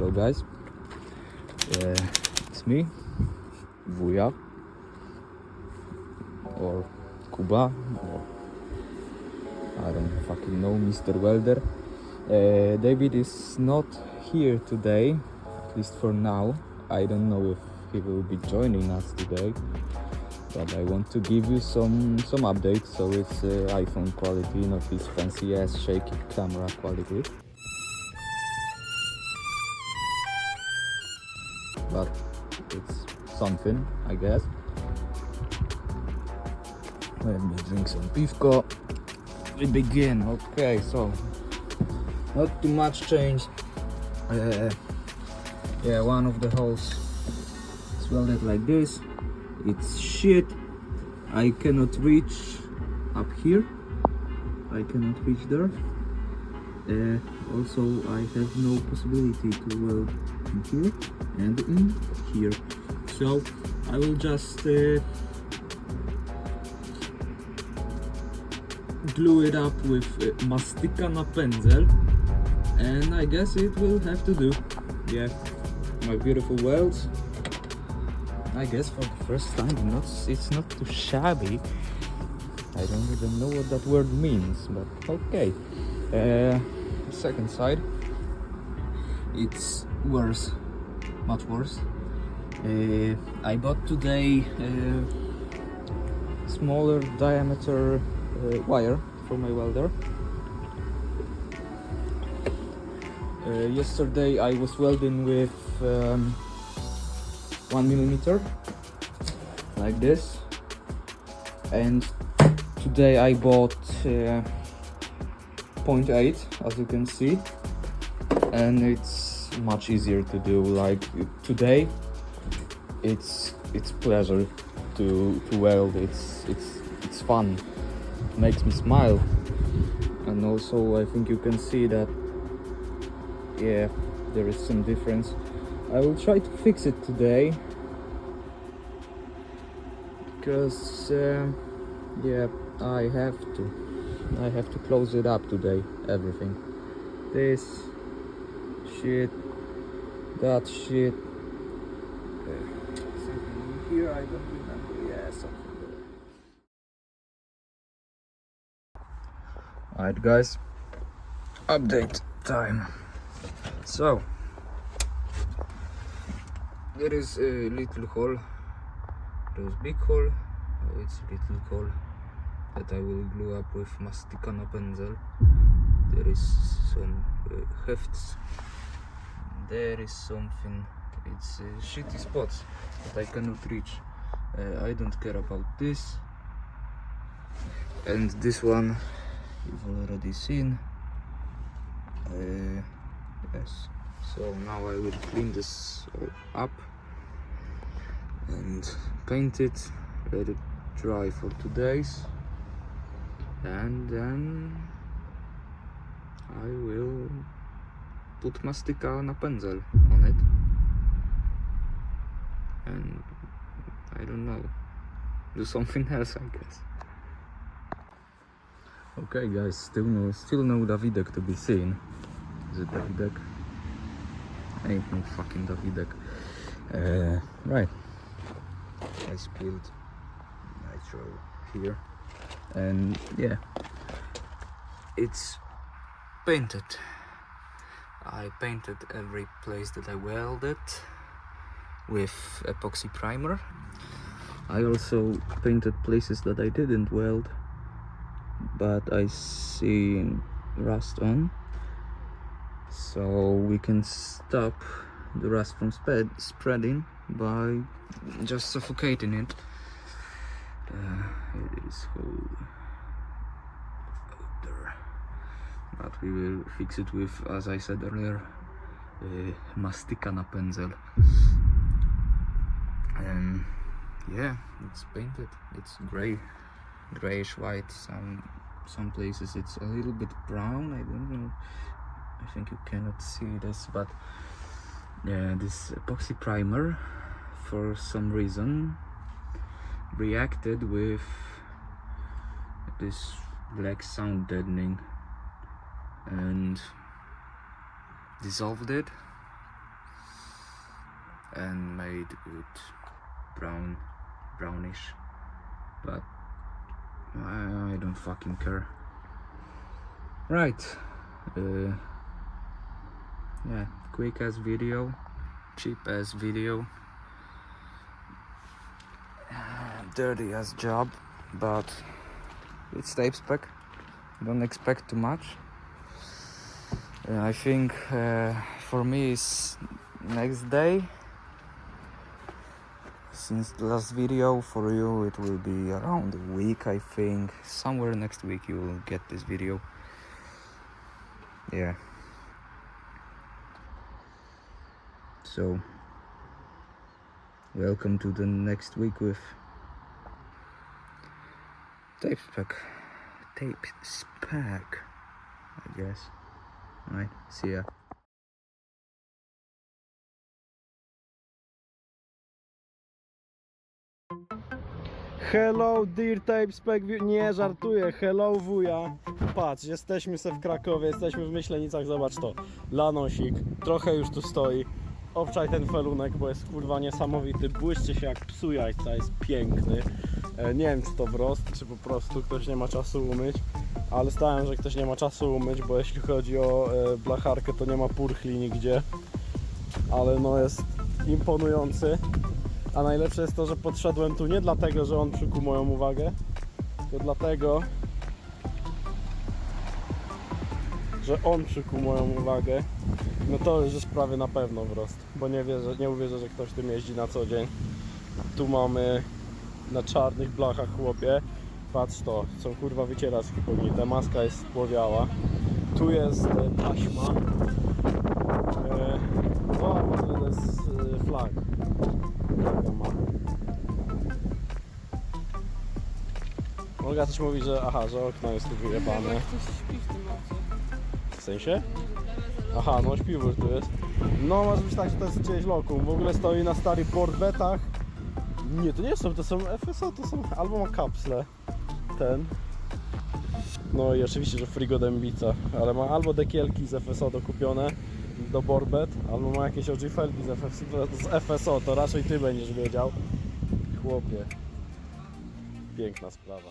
Hello guys, it's me, Wuja, or Kuba, or I don't fucking know, Mr. Welder. David is not here today, at least for now. I don't know if he will be joining us today, but I want to give you some updates. So it's iPhone quality, not this fancy ass shaky camera quality, but it's something, I guess. Let me drink some piwko. We begin. Okay, so not too much change. Yeah, one of the holes is welded like this. It's shit. I cannot reach up here. I cannot reach there. Also, I have no possibility to weld in here and in here. So I will just glue it up with mastika na pędzel, and I guess it will have to do. Yeah, my beautiful welds. I guess for the first time, it's not too shabby. I don't even know what that word means, but okay. Second side, it's worse, much worse. I bought today smaller diameter wire for my welder. Yesterday I was welding with 1mm like this, and today I bought 0.8, as you can see, and it's much easier to do. Like today, it's pleasure to weld. It's fun. It makes me smile, and also I think you can see that, yeah, there is some difference. I will try to fix it today because yeah, I have to close it up today. Everything, this shit, that shit, something here I don't remember. Yeah, something there. Alright guys, update time. So there is a little hole, there is big hole, it's a little hole that I will glue up with mastika na pędzel. There is some hefts, there is something, it's shitty spots that I cannot reach. I don't care about this, and this one you've already seen. Yes, so now I will clean this all up and paint it, let it dry for 2 days, and then I will put mastika na pędzel on it, and I don't know, do something else, I guess. Okay guys, still no Davidek to be seen. Is it Davidek? Ain't no fucking Davidek. Right, I spilled nitro here, and yeah, it's painted. I painted every place that I welded with epoxy primer. I also painted places that I didn't weld, but I see rust on, so we can stop the rust from spreading by just suffocating it. It is whole there, but we will fix it with, as I said earlier, mastika na pędzel. And yeah, it's painted. It's grayish white. Some places it's a little bit brown. I don't know, I think you cannot see this, but yeah, this epoxy primer for some reason reacted with this black sound deadening and dissolved it, and made good brownish, but I don't fucking care. Right, yeah, quick ass video, cheap ass video, dirty ass job, but it's tape spec. Don't expect too much. I think for me it's next day. Since the last video, for you it will be around a week, I think. Somewhere next week you will get this video. Yeah. So, welcome to the next week with tape spec. Tape spec, I guess. Alright, see ya. Hello dear tape spec, nie żartuję, hello wuja. Patrz, jesteśmy se w Krakowie, jesteśmy w Myślenicach, zobacz to. Lanosik, trochę już tu stoi. Obczaj ten felunek, bo jest kurwa niesamowity, błyszczy się jak psu jajca, jest piękny. Nie wiem czy to wrost, czy po prostu ktoś nie ma czasu umyć. Ale stałem, że ktoś nie ma czasu umyć, bo jeśli chodzi o blacharkę, to nie ma purchli nigdzie. Ale no jest imponujący. A najlepsze jest to, że podszedłem tu nie dlatego, że on przykuł moją uwagę, tylko dlatego, że on przykuł moją uwagę. No to już jest prawie na pewno wrost, bo nie uwierzę, że ktoś tym jeździ na co dzień. Tu mamy na czarnych blachach, chłopie. Patrz to, są kurwa wycieraczki pognite, maska jest spłowiała. Tu jest taśma. O, to jest flag. Olga też mówi, że że okno jest tu wyjebane. Ktoś śpi w tym aucie. W sensie? Aha, no śpiwór tu jest. No może być tak, że to jest czyjeś lokum. W ogóle stoi na starych boardbetach. Nie, to nie są, to są FSO, to są albo ma kapsle. Ten. No i oczywiście, że frigo dębica, ale ma albo dekielki z FSO dokupione do boardbet, albo ma jakieś OG felgi z FSO, to raczej ty będziesz wiedział. Chłopie. Piękna sprawa.